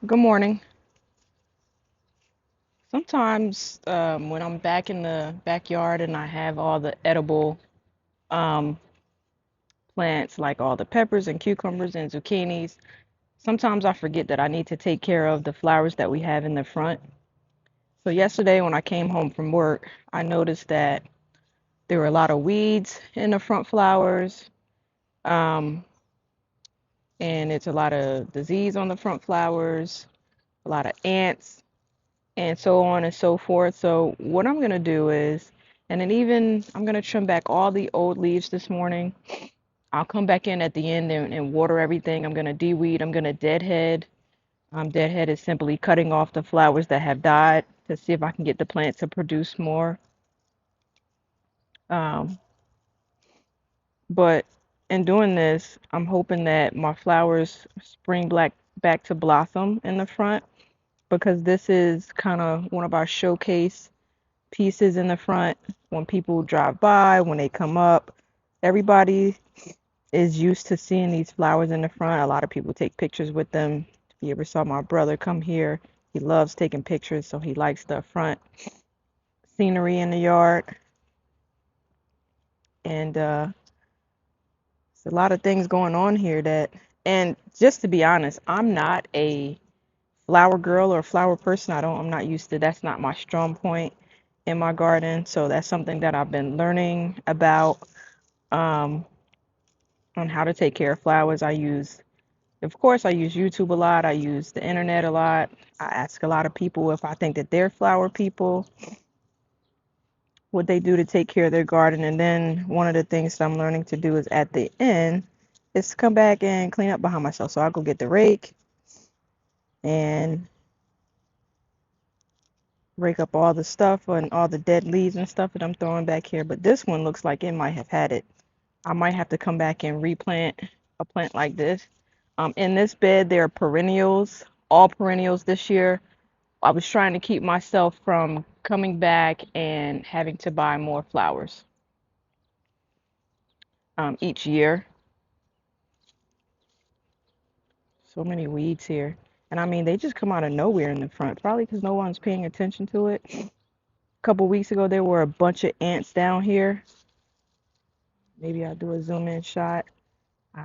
Good morning. Sometimes when I'm back in the backyard and I have all the edible um, plants, like all the peppers and cucumbers and zucchinis, sometimes I forget that I need to take care of the flowers that we have in the front. So yesterday when I came home from work, I noticed that there were a lot of weeds in the front flowers, um, and it's a lot of disease on the front flowers, a lot of ants, and so on and so forth. So what I'm gonna do is, and then even I'm gonna trim back all the old leaves this morning. I'll come back in at the end and water everything. I'm gonna de-weed. I'm gonna deadhead. Deadhead is simply cutting off the flowers that have died to see if I can get the plant to produce more. Um, but in doing this, I'm hoping that my flowers spring back to blossom in the front because this is kind of one of our showcase pieces in the front. When people drive by, when they come up, everybody is used to seeing these flowers in the front. A lot of people take pictures with them. If you ever saw my brother come here, he loves taking pictures, so he likes the front scenery in the yard. And there's a lot of things going on here and just to be honest, I'm not a flower girl or flower person. I'm not used to, that's not my strong point in my garden. So that's something that I've been learning about. Um, on how to take care of flowers. Of course, I use YouTube a lot. I use the internet a lot. I ask a lot of people if I think that they're flower people, what they do to take care of their garden. And then one of the things that I'm learning to do is at the end is to come back and clean up behind myself. So I'll go get the rake and rake up all the stuff and all the dead leaves and stuff that I'm throwing back here. But this one looks like it might have had it. I might have to come back and replant a plant like this. In this bed, there are perennials, all perennials this year. I was trying to keep myself from coming back and having to buy more flowers each year. So many weeds here. And I mean, they just come out of nowhere in the front, probably because no one's paying attention to it. A couple weeks ago, there were a bunch of ants down here. Maybe I'll do a zoom in shot.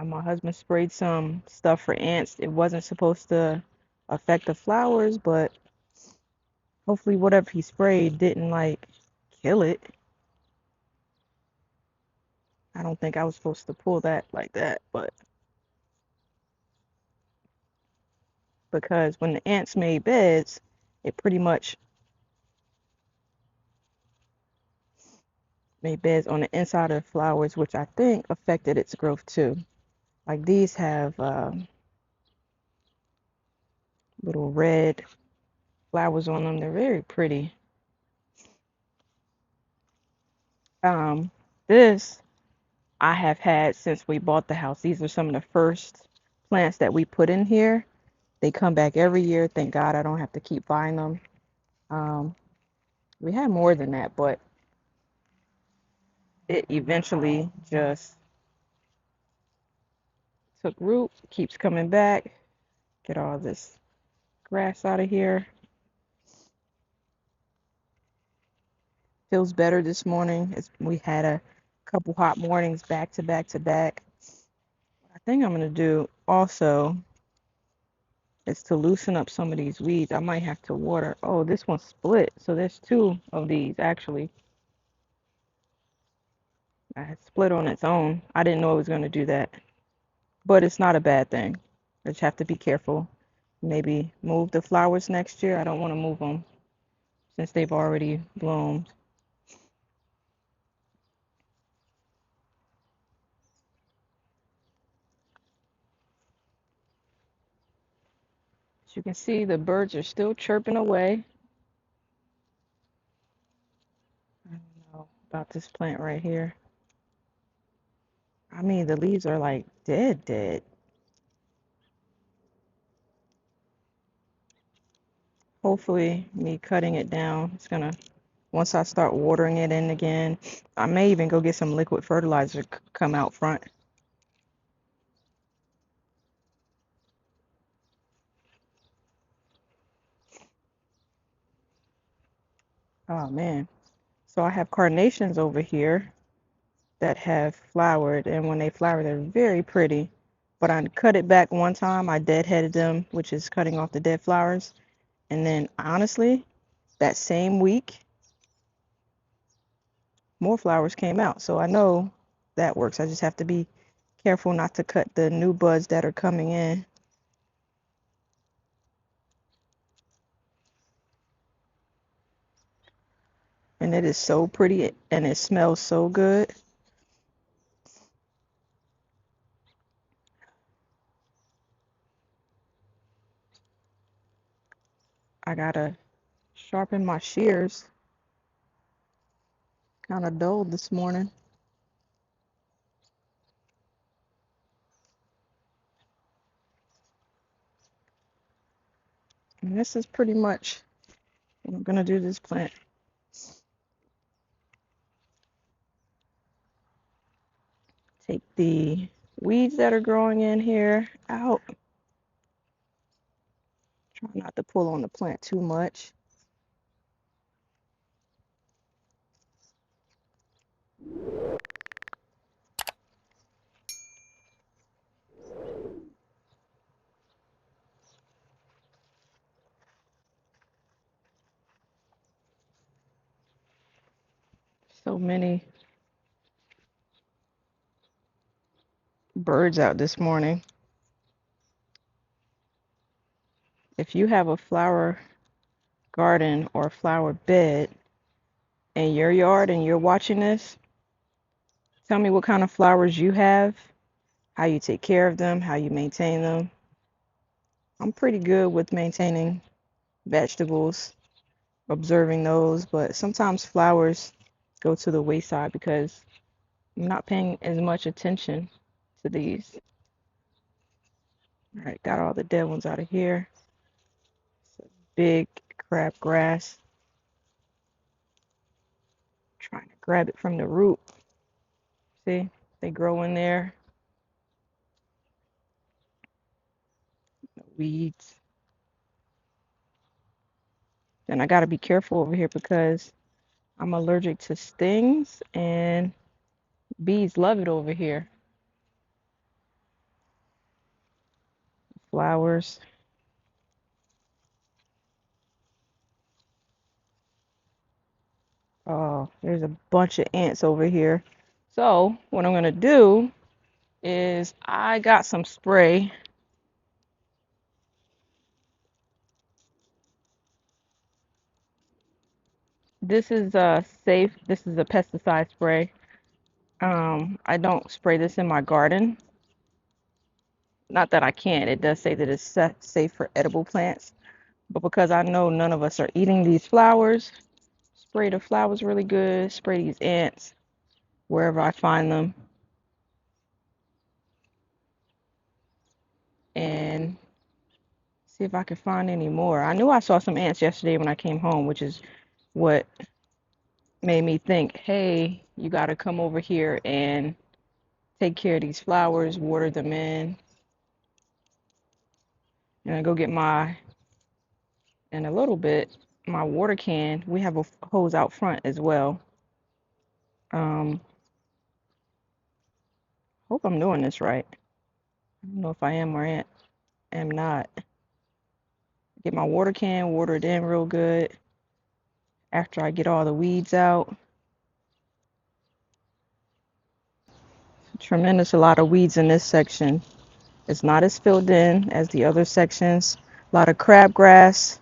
My husband sprayed some stuff for ants. It wasn't supposed to affect the flowers, but hopefully whatever he sprayed didn't like kill it. I don't think I was supposed to pull that like that, but because when the ants made beds, it pretty much made beds on the inside of the flowers, which I think affected its growth too. Like these have little red flowers on them. They're very pretty. Um, this I have had since we bought the house. These are some of the first plants that we put in here. They come back every year. Thank God I don't have to keep buying them. Um, we had more than that, but it eventually just took root, keeps coming back. Get all this grass out of here. Feels better this morning. We had a couple hot mornings back to back to back. I think I'm gonna do also is to loosen up some of these weeds. I might have to water. Oh, this one's split. So there's two of these actually. I had split on its own. I didn't know it was gonna do that. But it's not a bad thing. I just have to be careful. Maybe move the flowers next year. I don't want to move them since they've already bloomed. As you can see, the birds are still chirping away. I don't know about this plant right here. I mean, the leaves are like dead, dead. Hopefully, me cutting it down, it's gonna, once I start watering it in again, I may even go get some liquid fertilizer come out front. Oh man. So I have carnations over here that have flowered, and when they flower, they're very pretty. But I cut it back one time. I deadheaded them, which is cutting off the dead flowers. And then honestly, that same week, more flowers came out. So I know that works. I just have to be careful not to cut the new buds that are coming in. And it is so pretty and it smells so good. I gotta sharpen my shears. Kind of dull this morning. And this is pretty much what I'm gonna do this plant. Take the weeds that are growing in here out. Try not to pull on the plant too much. So many birds out this morning. If you have a flower garden or flower bed in your yard and you're watching this, tell me what kind of flowers you have, how you take care of them, how you maintain them. I'm pretty good with maintaining vegetables, observing those, but sometimes flowers go to the wayside because I'm not paying as much attention to these. All right, got all the dead ones out of here. It's a big crabgrass. Trying to grab it from the root. See, they grow in there. The weeds. And I got to be careful over here because I'm allergic to stings and bees love it over here. Flowers. Oh, there's a bunch of ants over here. So, what I'm going to do is I got some spray. This is safe. This is a pesticide spray. I don't spray this in my garden. Not that I can't. It does say that it's safe for edible plants. But because I know none of us are eating these flowers, spray the flowers really good. Spray these ants wherever I find them. And see if I can find any more. I knew I saw some ants yesterday when I came home, which is what made me think, hey, you got to come over here and take care of these flowers, water them in. And I go get in a little bit, my water can. We have a hose out front as well. Um, Hope I'm doing this right. I don't know if I am or am not. Get my water can, water it in real good after I get all the weeds out. Tremendous a lot of weeds in this section. It's not as filled in as the other sections. A lot of crabgrass.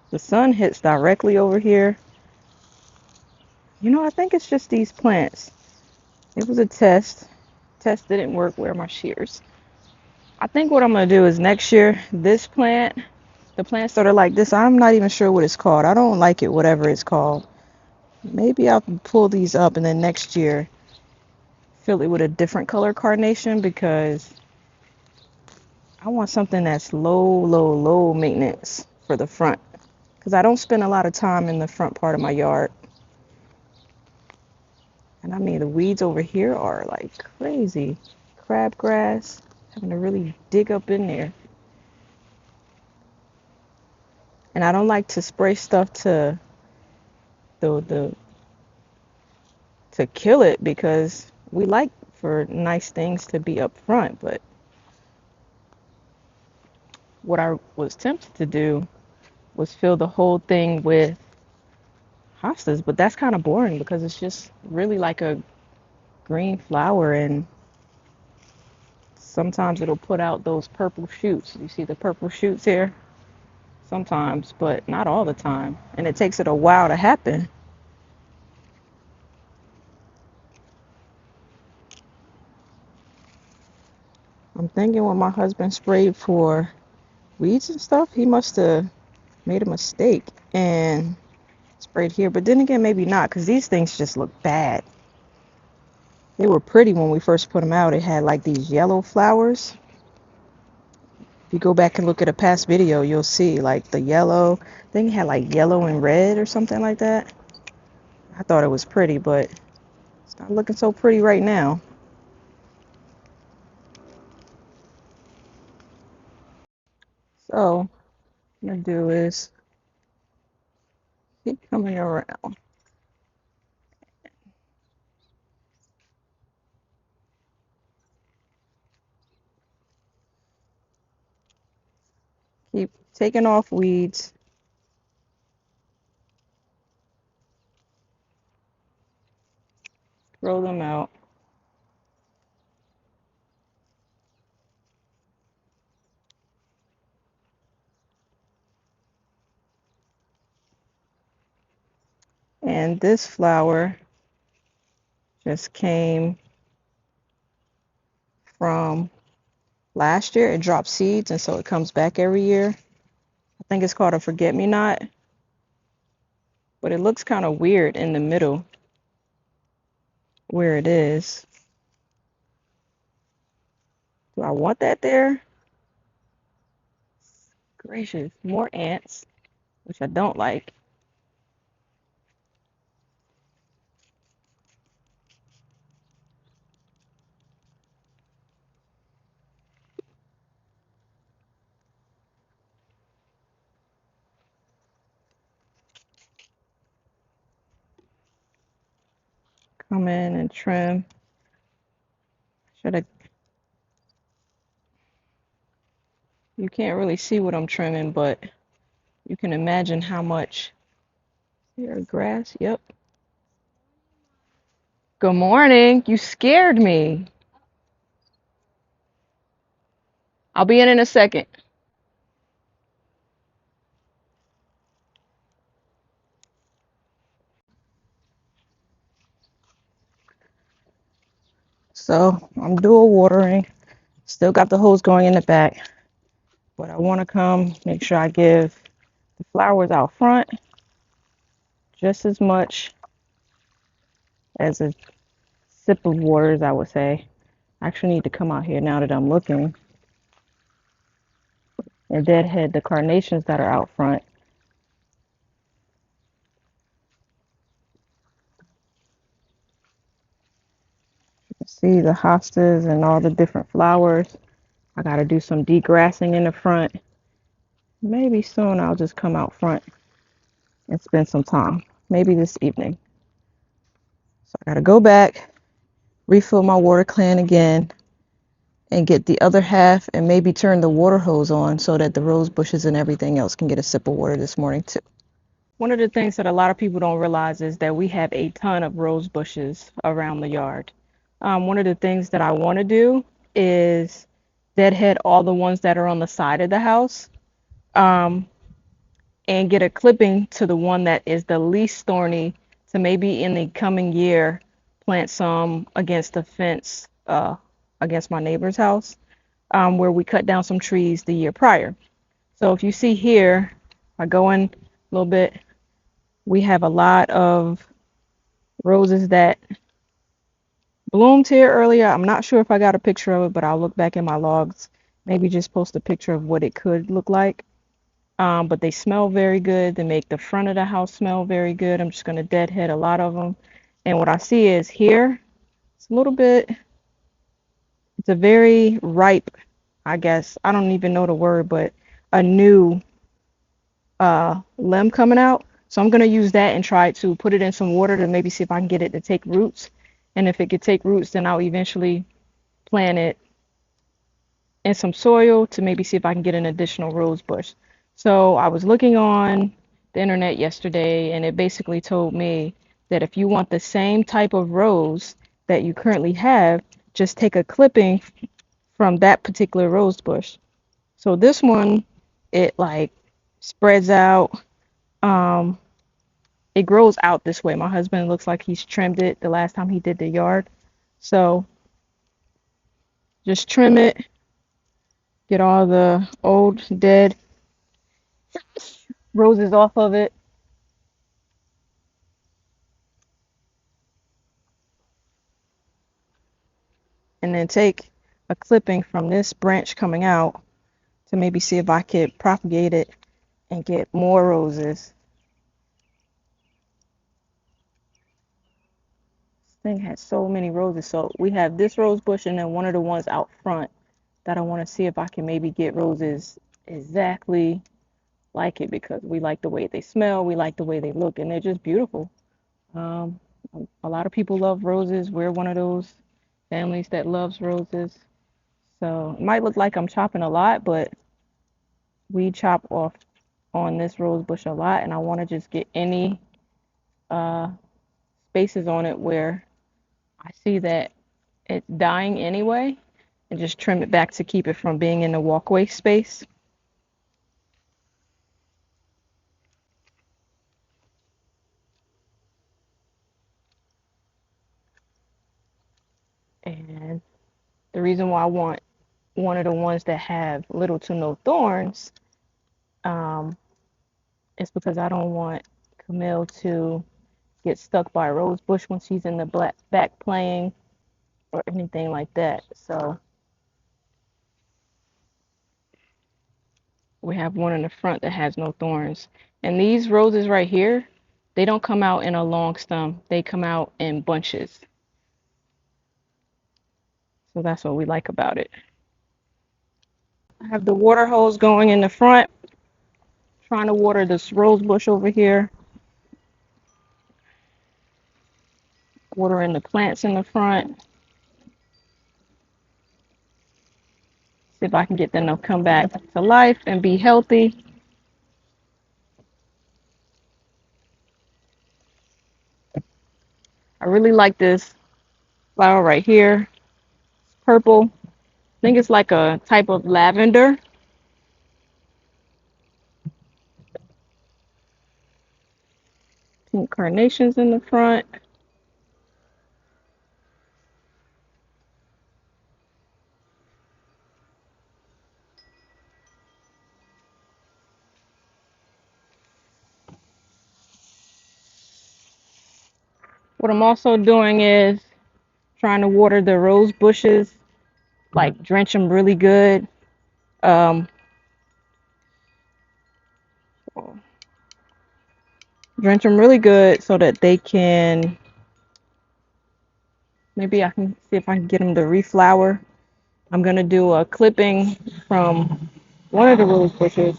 The sun hits directly over here. I think it's just these plants. It was a test. Test didn't work. Where are my shears? I think what I'm going to do is next year, this plant, the plants that are like this, I'm not even sure what it's called. I don't like it, whatever it's called. Maybe I'll pull these up and then next year fill it with a different color carnation because I want something that's low maintenance for the front. Because I don't spend a lot of time in the front part of my yard. And I mean, the weeds over here are like crazy. Crabgrass, having to really dig up in there. And I don't like to spray stuff the to kill it because we like for nice things to be up front. But what I was tempted to do was fill the whole thing with hostas, but that's kind of boring because it's just really like a green flower, and sometimes it'll put out those purple shoots. You see the purple shoots here? Sometimes, but not all the time. And it takes it a while to happen. I'm thinking when my husband sprayed for weeds and stuff, he must have made a mistake and sprayed here. But then again, maybe not, because these things just look bad. They were pretty when we first put them out. It had like these yellow flowers. If you go back and look at a past video, you'll see like the yellow. I think it had like yellow and red or something like that. I thought it was pretty, but it's not looking so pretty right now. So what I'm gonna do is keep coming around. Keep taking off weeds. Throw them out. And this flower just came from last year. It dropped seeds, and so it comes back every year. I think it's called a forget-me-not, but it looks kind of weird in the middle where it is. Do I want that there? Gracious, more ants, which I don't like. Come in and trim. Should I? You can't really see what I'm trimming, but you can imagine how much. Here, grass. Yep. Good morning. You scared me. I'll be in a second. So I'm dual watering. Still got the hose going in the back, but I want to come make sure I give the flowers out front just as much as a sip of water, as I would say. I actually need to come out here now that I'm looking and deadhead the carnations that are out front. You can see the hostas and all the different flowers. I got to do some degrassing in the front. Maybe soon I'll just come out front and spend some time. Maybe this evening. So I got to go back, refill my water can again, and get the other half and maybe turn the water hose on so that the rose bushes and everything else can get a sip of water this morning too. One of the things that a lot of people don't realize is that we have a ton of rose bushes around the yard. One of the things that I want to do is deadhead all the ones that are on the side of the house, um, and get a clipping to the one that is the least thorny to maybe in the coming year plant some against the fence, against my neighbor's house, where we cut down some trees the year prior. So if you see here, if I go in a little bit, we have a lot of roses that bloomed here earlier. I'm not sure if I got a picture of it, but I'll look back in my logs, maybe just post a picture of what it could look like. But they smell very good. They make the front of the house smell very good. I'm just going to deadhead a lot of them. And what I see is here, it's a little bit, it's a very ripe, I guess, I don't even know the word, but a new limb coming out. So I'm gonna use that and try to put it in some water to maybe see if I can get it to take roots. And if it could take roots, then I'll eventually plant it in some soil to maybe see if I can get an additional rose bush. So I was looking on the internet yesterday, and it basically told me that if you want the same type of rose that you currently have, just take a clipping from that particular rose bush. So this one, it like spreads out. Um, it grows out this way. My husband looks like he's trimmed it the last time he did the yard. So just trim it, get all the old dead roses off of it, and then take a clipping from this branch coming out to maybe see if I could propagate it and get more roses. This thing has so many roses. So we have this rose bush and then one of the ones out front that I want to see if I can maybe get roses exactly like it because we like the way they smell, we like the way they look, and they're just beautiful. Um, a lot of people love roses. We're one of those families that loves roses. So it might look like I'm chopping a lot, but we chop off on this rose bush a lot, and I want to just get any uh, spaces on it where I see that it's dying anyway, and just trim it back to keep it from being in the walkway space. And the reason why I want one of the ones that have little to no thorns um, is because I don't want Camille to get stuck by a rose bush when she's in the back playing or anything like that. So we have one in the front that has no thorns. And these roses right here, they don't come out in a long stem. They come out in bunches. So that's what we like about it. I have the water hose going in the front, trying to water this rose bush over here, watering the plants in the front. See if I can get them to come back to life and be healthy. I really like this flower right here. It's purple. I think it's like a type of lavender. Pink carnations in the front. What I'm also doing is trying to water the rose bushes, like drench them really good. Um, drench them really good so that they can, maybe I can see if I can get them to reflower. I'm going to do a clipping from one of the rose bushes.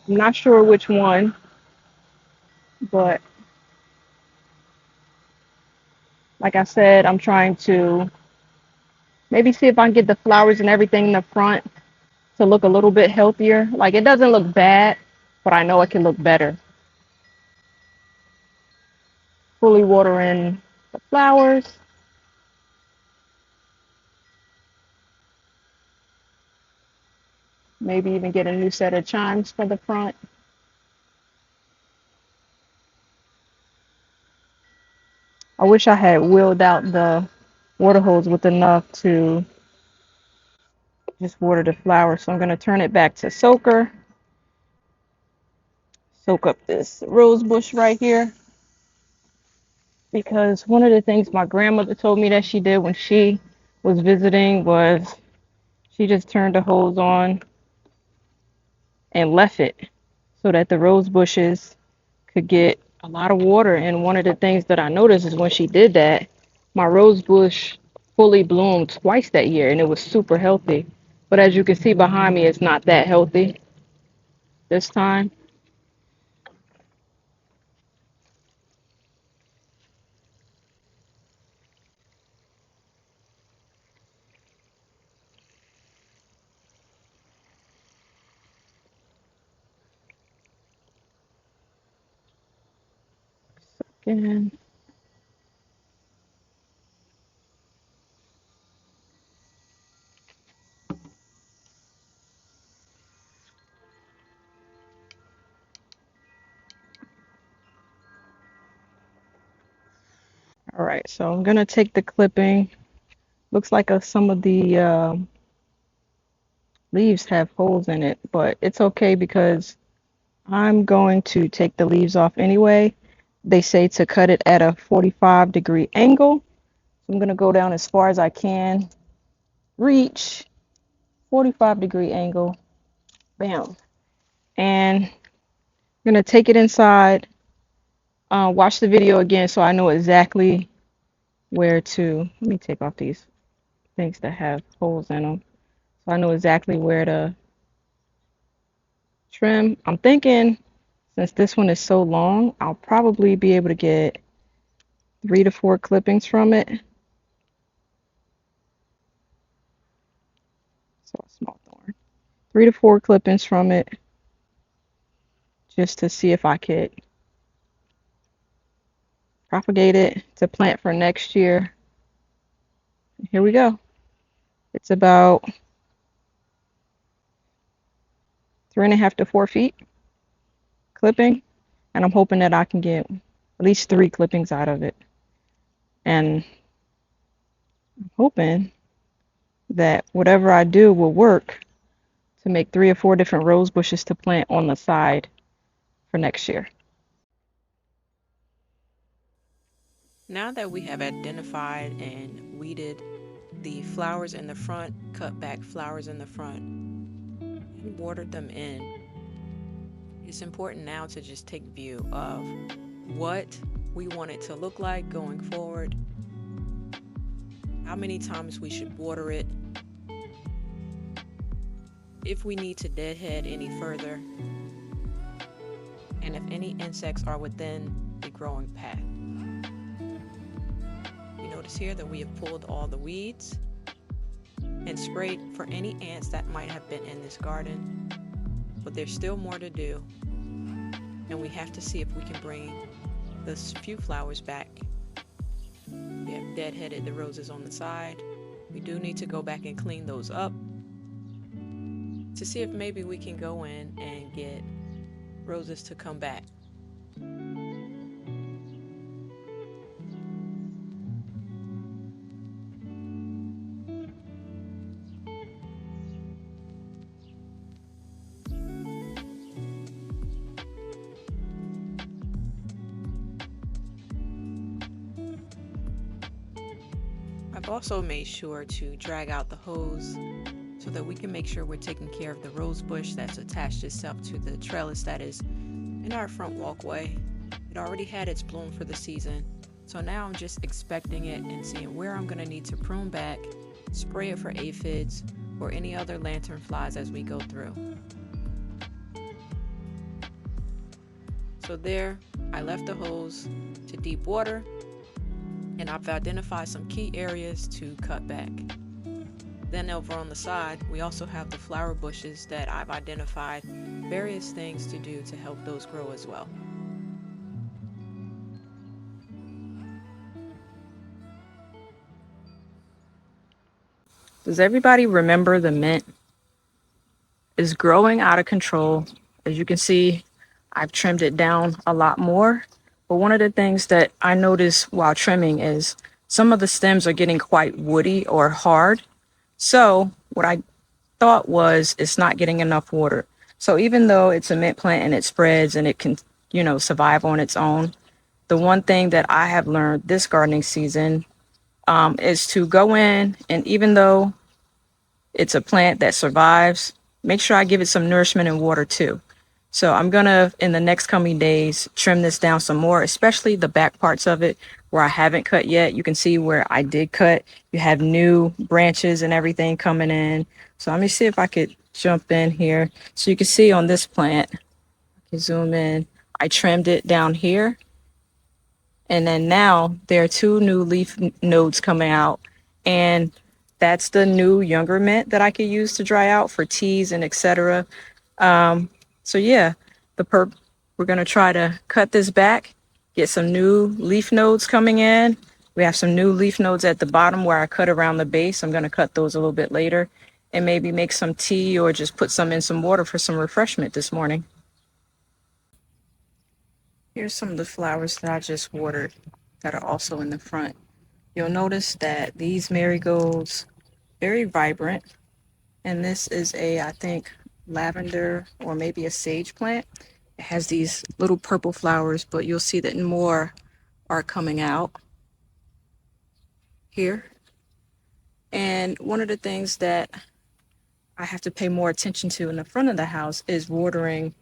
I'm not sure which one, but like I said, I'm trying to maybe see if I can get the flowers and everything in the front to look a little bit healthier. Like it doesn't look bad, but I know it can look better. Fully watering the flowers. Maybe even get a new set of chimes for the front. I wish I had wheeled out the water hose with enough to just water the flowers. So I'm going to turn it back to soaker. Soak up this rose bush right here. Because one of the things my grandmother told me that she did when she was visiting was she just turned the hose on and left it so that the rose bushes could get a lot of water. And one of the things that I noticed is when she did that, my rose bush fully bloomed twice that year and it was super healthy. But as you can see behind me, it's not that healthy. this time. Again. All right, so I'm gonna take the clipping. Looks like some of the leaves have holes in it, but it's okay because I'm going to take the leaves off anyway. They say to cut it at a 45-degree angle. So I'm gonna go down as far as I can, reach 45-degree angle, bam. And I'm gonna take it inside, watch the video again so I know exactly where to, let me take off these things that have holes in them. So I know exactly where to trim. I'm thinking since this one is so long, I'll probably be able to get 3 to 4 clippings from it. So a small thorn. 3 to 4 clippings from it just to see if I could propagate it to plant for next year. Here we go. It's about 3.5 to 4 feet clipping, and I'm hoping that I can get at least 3 clippings out of it. And I'm hoping that whatever I do will work to make 3 or 4 different rose bushes to plant on the side for next year. Now that we have identified and weeded the flowers in the front, cut back flowers in the front, and watered them in, it's important now to just take view of what we want it to look like going forward, how many times we should water it, if we need to deadhead any further, and if any insects are within the growing path. You notice here that we have pulled all the weeds and sprayed for any ants that might have been in this garden, but there's still more to do, and we have to see if we can bring those few flowers back. We have deadheaded the roses on the side. We do need to go back and clean those up to see if maybe we can go in and get roses to come back. I've also made sure to drag out the hose so that we can make sure we're taking care of the rose bush that's attached itself to the trellis that is in our front walkway. It already had its bloom for the season, so now I'm just expecting it and seeing where I'm going to need to prune back, spray it for aphids or any other lantern flies as we go through. So there, I left the hose to deep water, and I've identified some key areas to cut back. Then over on the side, we also have the flower bushes that I've identified various things to do to help those grow as well. Does everybody remember the mint is growing out of control? As you can see, I've trimmed it down a lot more. But one of the things that I noticed while trimming is some of the stems are getting quite woody or hard. So what I thought was it's not getting enough water. So even though it's a mint plant and it spreads and it can, survive on its own, the one thing that I have learned this gardening season is to go in, and even though it's a plant that survives, make sure I give it some nourishment and water too. So I'm gonna, in the next coming days, trim this down some more, especially the back parts of it where I haven't cut yet. You can see where I did cut. You have new branches and everything coming in. So let me see if I could jump in here. So you can see on this plant, You zoom in. I trimmed it down here, and then now there are two new leaf nodes coming out, and that's the new younger mint that I could use to dry out for teas and etc. So yeah, the perp we're gonna try to cut this back, get some new leaf nodes coming in. We have some new leaf nodes at the bottom where I cut around the base. I'm gonna cut those a little bit later and maybe make some tea or just put some in some water for some refreshment this morning. Here's some of the flowers that I just watered that are also in the front. You'll notice that these marigolds very vibrant, and this is a, I think, lavender or maybe a sage plant. It has these little purple flowers, but you'll see that more are coming out here. And one of the things that I have to pay more attention to in the front of the house is watering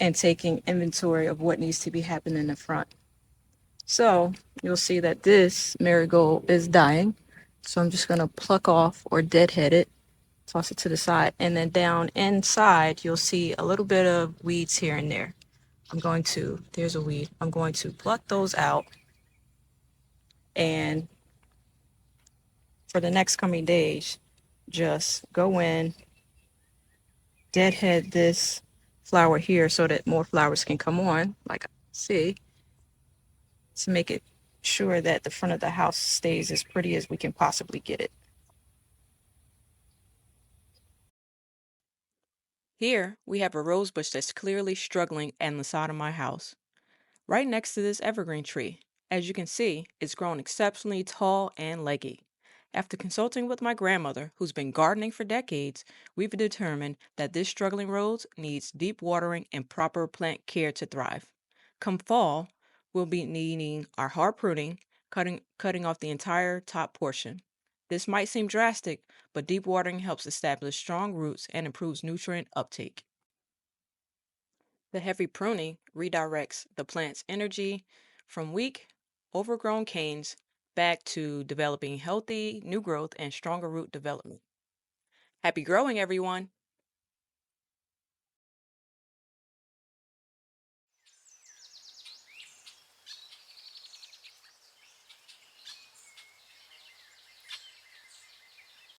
and taking inventory of what needs to be happening in the front. So you'll see that this marigold is dying. So I'm just going to pluck off or deadhead it, toss it to the side. And then down inside, you'll see a little bit of weeds here and there. There's a weed. I'm going to pluck those out. And for the next coming days, just go in, deadhead this flower here so that more flowers can come on, like I see, to make it sure that the front of the house stays as pretty as we can possibly get it. Here, we have a rose bush that's clearly struggling on the side of my house, right next to this evergreen tree. As you can see, it's grown exceptionally tall and leggy. After consulting with my grandmother, who's been gardening for decades, we've determined that this struggling rose needs deep watering and proper plant care to thrive. Come fall, we'll be needing our hard pruning, cutting off the entire top portion. This might seem drastic, but deep watering helps establish strong roots and improves nutrient uptake. The heavy pruning redirects the plant's energy from weak, overgrown canes back to developing healthy new growth and stronger root development. Happy growing, everyone!